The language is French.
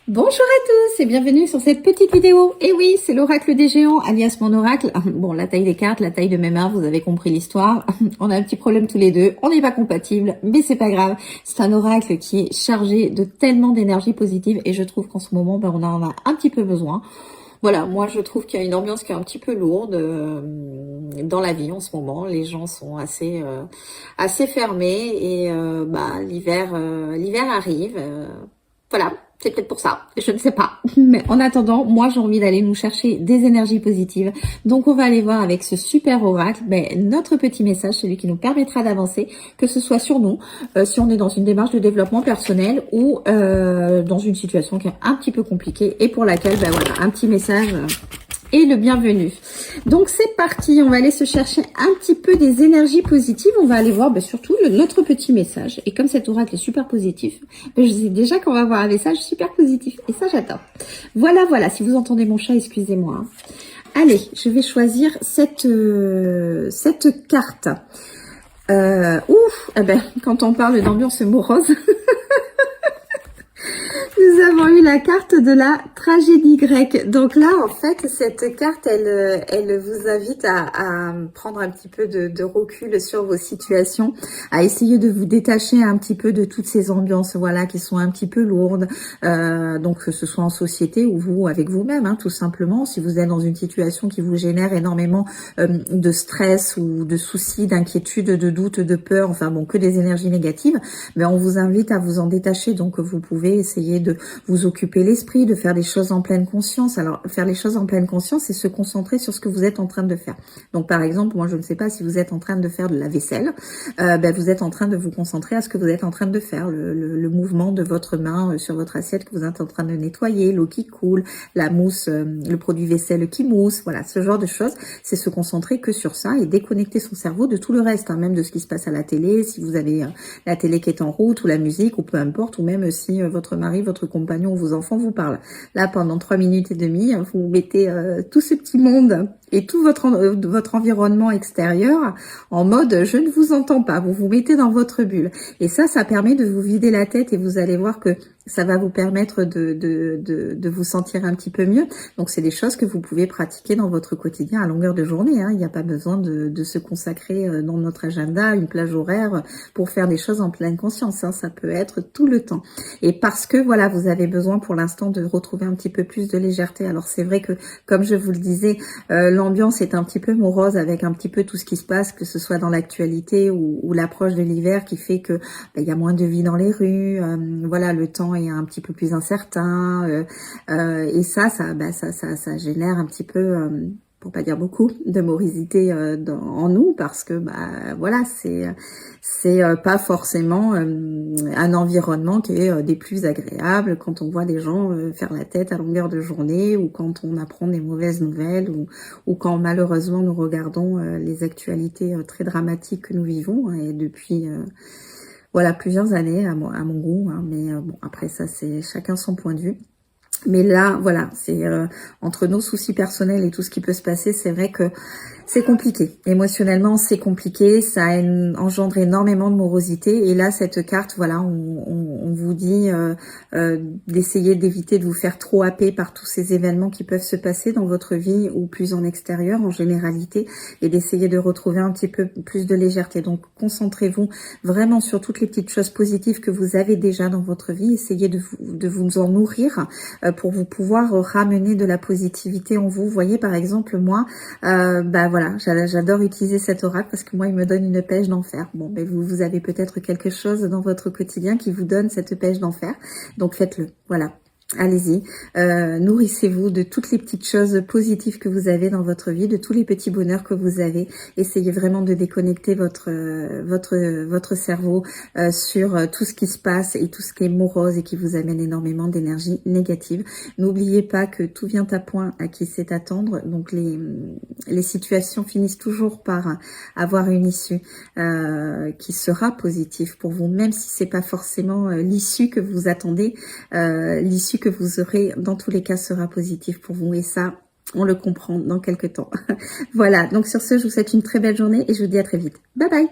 Bonjour à tous et bienvenue sur cette petite vidéo. Et oui, c'est l'oracle des géants, alias mon oracle. Bon, la taille des cartes, la taille de mes mains, vous avez compris l'histoire. On a un petit problème tous les deux, on n'est pas compatibles, mais c'est pas grave. C'est un oracle qui est chargé de tellement d'énergie positive et je trouve qu'en ce moment, on en a un petit peu besoin. Voilà, moi je trouve qu'il y a une ambiance qui est un petit peu lourde dans la vie en ce moment. Les gens sont assez fermés et l'hiver arrive. Voilà, c'est peut-être pour ça, je ne sais pas. Mais en attendant, moi j'ai envie d'aller nous chercher des énergies positives. Donc on va aller voir avec ce super oracle notre petit message, celui qui nous permettra d'avancer, que ce soit sur nous, si on est dans une démarche de développement personnel ou dans une situation qui est un petit peu compliquée et pour laquelle, voilà, un petit message et le bienvenu. Donc c'est parti, on va aller se chercher un petit peu des énergies positives. On va aller voir surtout notre petit message. Et comme cet oracle est super positif, je sais déjà qu'on va avoir un message super positif. Et ça j'adore. Voilà, voilà, si vous entendez mon chat, excusez-moi. Allez, je vais choisir cette carte. Quand on parle d'ambiance morose... Nous avons eu la carte de la tragédie grecque. Donc là, en fait, cette carte, elle vous invite à prendre un petit peu de recul sur vos situations, à essayer de vous détacher un petit peu de toutes ces ambiances, voilà, qui sont un petit peu lourdes. Donc, que ce soit en société ou vous avec vous-même, hein, tout simplement. Si vous êtes dans une situation qui vous génère énormément de stress ou de soucis, d'inquiétude, de doute, de peur, enfin bon, que des énergies négatives, mais on vous invite à vous en détacher. Donc, vous pouvez essayer de vous occuper l'esprit, de faire des choses en pleine conscience. Alors, faire les choses en pleine conscience, c'est se concentrer sur ce que vous êtes en train de faire. Donc, par exemple, moi, je ne sais pas si vous êtes en train de faire de la vaisselle, vous êtes en train de vous concentrer à ce que vous êtes en train de faire, le mouvement de votre main sur votre assiette que vous êtes en train de nettoyer, l'eau qui coule, la mousse, le produit vaisselle qui mousse, voilà, ce genre de choses. C'est se concentrer que sur ça et déconnecter son cerveau de tout le reste, hein, même de ce qui se passe à la télé, si vous avez la télé qui est en route ou la musique ou peu importe, ou même si votre mari, votre compagnon ou vos enfants vous parlent. Là, pendant 3 minutes et demie, vous mettez tout ce petit monde et tout votre environnement extérieur en mode je ne vous entends pas, vous vous mettez dans votre bulle. Et ça permet de vous vider la tête et vous allez voir que ça va vous permettre de vous sentir un petit peu mieux. Donc, c'est des choses que vous pouvez pratiquer dans votre quotidien à longueur de journée. Hein. Il n'y a pas besoin de se consacrer dans notre agenda une plage horaire pour faire des choses en pleine conscience. Hein. Ça peut être tout le temps. Et parce que, voilà, vous avez besoin pour l'instant de retrouver un petit peu plus de légèreté. Alors, c'est vrai que, comme je vous le disais, l'ambiance est un petit peu morose avec un petit peu tout ce qui se passe, que ce soit dans l'actualité ou l'approche de l'hiver qui fait que il y a moins de vie dans les rues. Voilà, le temps est un petit peu plus incertain et ça génère un petit peu pour pas dire beaucoup de morosité en nous parce que voilà, c'est pas forcément un environnement qui est des plus agréables quand on voit des gens faire la tête à longueur de journée ou quand on apprend des mauvaises nouvelles ou quand malheureusement nous regardons les actualités très dramatiques que nous vivons et depuis voilà, plusieurs années à mon goût, hein, mais bon, après ça, c'est chacun son point de vue. Mais là, voilà, c'est entre nos soucis personnels et tout ce qui peut se passer, c'est vrai que c'est compliqué. Émotionnellement, c'est compliqué. Ça engendre énormément de morosité. Et là, cette carte, voilà, on vous dit d'essayer d'éviter de vous faire trop happer par tous ces événements qui peuvent se passer dans votre vie ou plus en extérieur, en généralité, et d'essayer de retrouver un petit peu plus de légèreté. Donc, concentrez-vous vraiment sur toutes les petites choses positives que vous avez déjà dans votre vie. Essayez de vous en nourrir pour vous pouvoir ramener de la positivité en vous. Vous voyez, par exemple, moi, voilà, j'adore utiliser cet oracle parce que moi, il me donne une pêche d'enfer. Bon, vous avez peut-être quelque chose dans votre quotidien qui vous donne cette pêche d'enfer. Donc, faites-le. Voilà. Allez-y, nourrissez-vous de toutes les petites choses positives que vous avez dans votre vie, de tous les petits bonheurs que vous avez. Essayez vraiment de déconnecter votre cerveau sur tout ce qui se passe et tout ce qui est morose et qui vous amène énormément d'énergie négative. N'oubliez pas que tout vient à point à qui sait attendre. Donc les situations finissent toujours par avoir une issue qui sera positive pour vous, même si c'est pas forcément l'issue que vous attendez. L'issue que vous aurez dans tous les cas sera positive pour vous et ça on le comprend dans quelques temps. Voilà, donc sur ce je vous souhaite une très belle journée et je vous dis à très vite. Bye bye.